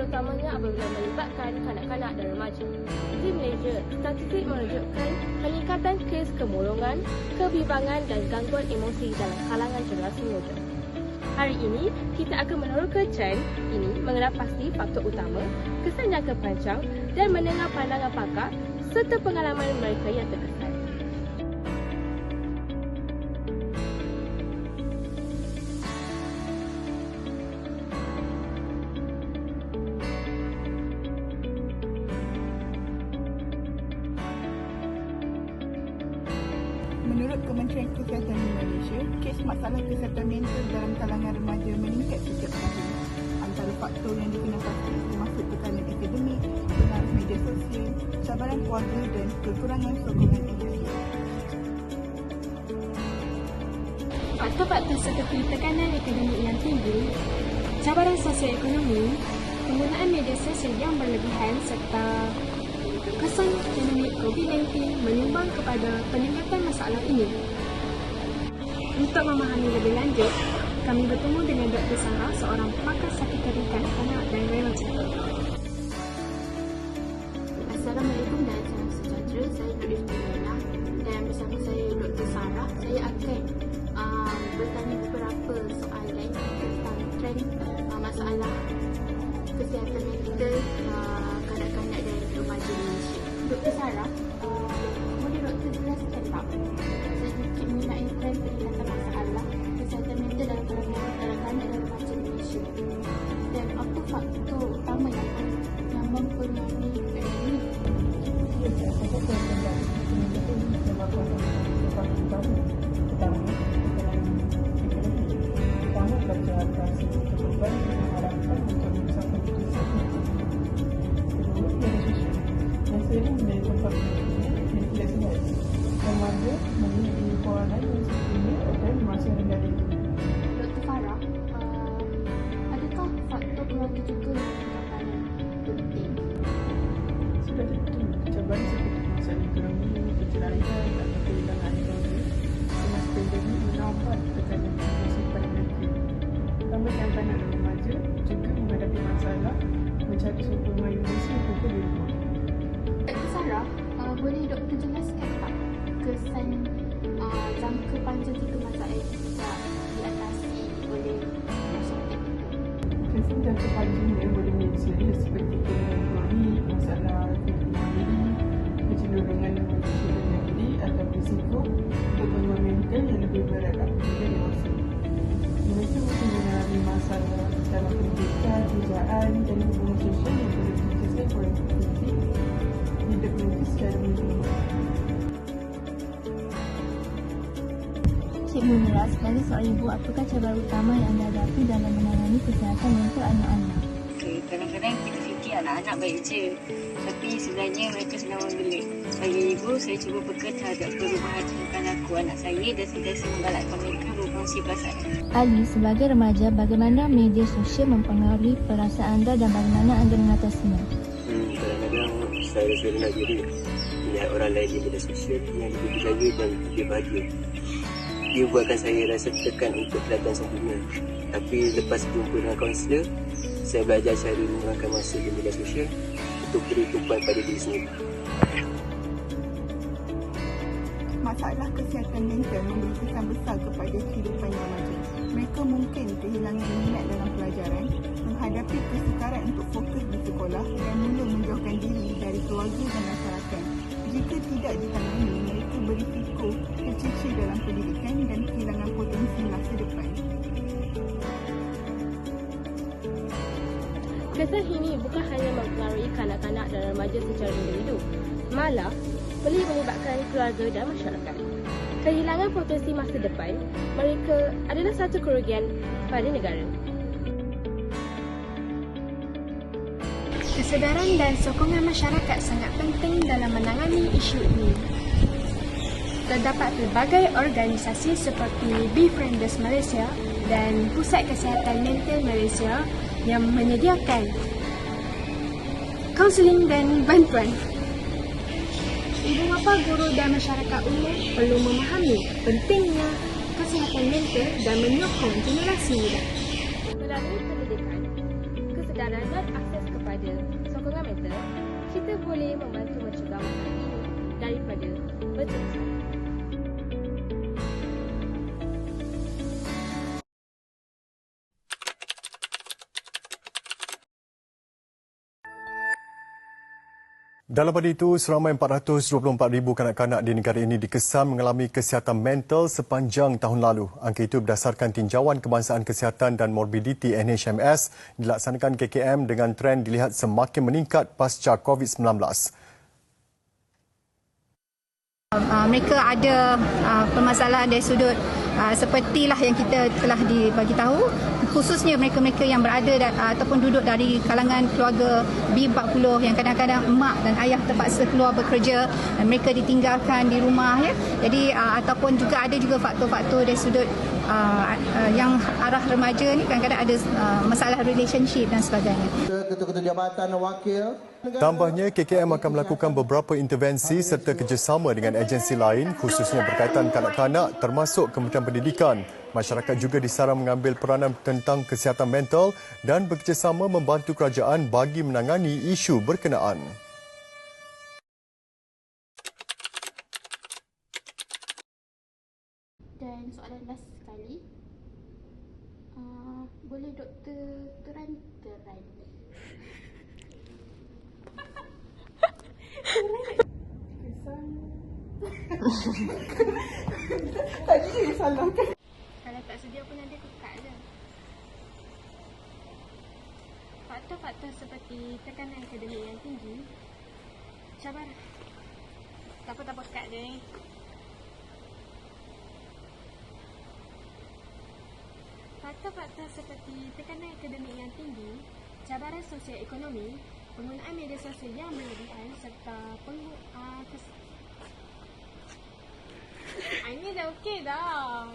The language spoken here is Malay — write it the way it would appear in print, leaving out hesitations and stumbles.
terutamanya apabila melibatkan kanak-kanak dan remaja. Di Malaysia, statistik menunjukkan peningkatan kes kemurungan, kebimbangan dan gangguan emosi dalam kalangan generasi muda. Hari ini, kita akan meneroka trend ini mengenal pasti faktor utama, kesan jangka panjang dan mendengar pandangan pakar serta pengalaman mereka yang terkesan. Menurut Kementerian Kesihatan di Malaysia, kes masalah kesihatan mental dalam kalangan remaja meningkat setiap tahun. Antara faktor yang dikenal pasti termasuk tekanan akademik, pengaruh media sosial, cabaran keluarga dan kekurangan sokongan industri. Faktor-faktor seperti tekanan akademik yang tinggi, cabaran sosio-ekonomi, penggunaan media sosial yang berlebihan serta kesan pandemik COVID-19 menyumbang kepada peningkatan masalah ini. Untuk memahami lebih lanjut, kami bertemu dengan Dr. Sarah, seorang pakar psikiatri kanak-kanak dan remaja. Assalamualaikum dan salam sejahtera. Saya Nur Iftiana dan bersama saya Dr. Sarah. Saya akan bertanya beberapa soalan tentang trend masalah kesihatan mental kanak-kanak dan remaja di Malaysia. Dr. Sarah, boleh Dr. jelaskan tak sedikit mengenai trend peningkatan masalah kesihatan mental dalam kalangan kanak-kanak dan remaja di Malaysia, dan apa faktor utama yang mempengaruhi trend ini? Dr. Farah, adakah faktor keluarga juga merupakan penting? Sudah tentu, cabaran seperti masalah ekonomi, perceraian atau kehilangan keluarga semasa pandemik menambah tekanan emosi pada mereka. Tambah kanak-kanak dan remaja juga menghadapi masalah mencari sokongan emosi untuk di rumah. Dr. Sarah, boleh doktor jelaskan tak kesan jangka panjang jika masalah ini tidak diatasi oleh masyarakat kita? Kesan jangka panjangnya boleh menjadi serius seperti kelainan kronik, masalah kehidupan diri, kecenderungan mencederai diri atau risiko gangguan mental yang lebih berat apabila dewasa. Mereka mungkin mengalami masalah dalam pendidikan, kerjaan dan hubungan sosial yang boleh dikisahkan oleh aktiviti hidup mereka secara menyeluruh. Cikgu Nura, sebagai seorang ibu, apakah cabaran utama yang anda hadapi dalam menangani kesihatan mental anak-anak? Kadang-kadang kita fikir anak-anak baik je, tapi sebenarnya mereka sedang membelit. Sebagai ibu, saya cuba peka terhadap perubahan tindakan laku anak saya dan sentiasa menggalakkan mereka berkongsi perasaan. Ali, sebagai remaja, bagaimana media sosial mempengaruhi perasaan anda dan bagaimana anda mengatasinya? Kadang-kadang saya rasa rendah diri melihat orang lain di media sosial yang lebih berjaya dan lebih bahagia. Ia buatkan saya rasa tertekan untuk kelihatan sempurna. Tapi lepas berjumpa dengan kaunselor, saya belajar cara mengurangkan masa di media sosial untuk beri tumpuan pada diri sendiri. Masalah kesihatan mental memberi kesan besar kepada kehidupan remaja. Mereka mungkin kehilangan minat dalam pelajaran, menghadapi kesukaran untuk fokus di sekolah dan mula menjauhkan diri dari keluarga dan masyarakat. Jika tidak ditangani, mereka berisiko tercicir dalam pendidikan dan kehilangan potensi masa depan. Kesan ini bukan hanya mempengaruhi kanak-kanak dan remaja secara individu, malah boleh melibatkan keluarga dan masyarakat. Kehilangan potensi masa depan mereka adalah satu kerugian pada negara. Kesedaran dan sokongan masyarakat sangat penting dalam menangani isu ini. Terdapat pelbagai organisasi seperti Befrienders Malaysia dan Pusat Kesihatan Mental Malaysia yang menyediakan kaunseling dan bantuan. Ibu bapa, guru dan masyarakat umum perlu memahami pentingnya kesihatan mental dan menyokong generasi muda. Melalui pendidikan, sedaran dan akses kepada sokongan mental, kita boleh membantu mencegah masalah ini daripada berterusan. Dalam pada itu, seramai 424,000 kanak-kanak di negara ini dikesan mengalami kesihatan mental sepanjang tahun lalu. Angka itu berdasarkan Tinjauan Kebangsaan Kesihatan dan Morbiditi NHMS dilaksanakan KKM dengan trend dilihat semakin meningkat pasca COVID-19. Mereka ada permasalahan dari sudut sepertilah yang kita telah dibagi tahu, khususnya mereka-mereka yang berada ataupun duduk dari kalangan keluarga B40 yang kadang-kadang emak dan ayah terpaksa keluar bekerja dan mereka ditinggalkan di rumah ya. Jadi ataupun juga ada juga faktor-faktor dari sudut yang arah remaja ni kadang-kadang ada masalah relationship dan sebagainya. Ketua-ketua jabatan dan wakil. Tambahnya, KKM akan melakukan beberapa intervensi serta kerjasama dengan agensi lain khususnya berkaitan kanak-kanak termasuk Kementerian Pendidikan. Masyarakat juga disarankan mengambil peranan tentang kesihatan mental dan bekerjasama membantu kerajaan bagi menangani isu berkenaan. Dan soalan last sekali, boleh doktor terang. Tadi dia salah kan? Kalau tak sedia pun nanti aku cut je. Faktor-faktor seperti tekanan akademik yang tinggi, cabaran. Tak apa, cut je ni. Faktor-faktor seperti tekanan akademik yang tinggi, cabaran sosial ekonomi, penggunaan media sosial yang berlebihan serta ini dah okey dah.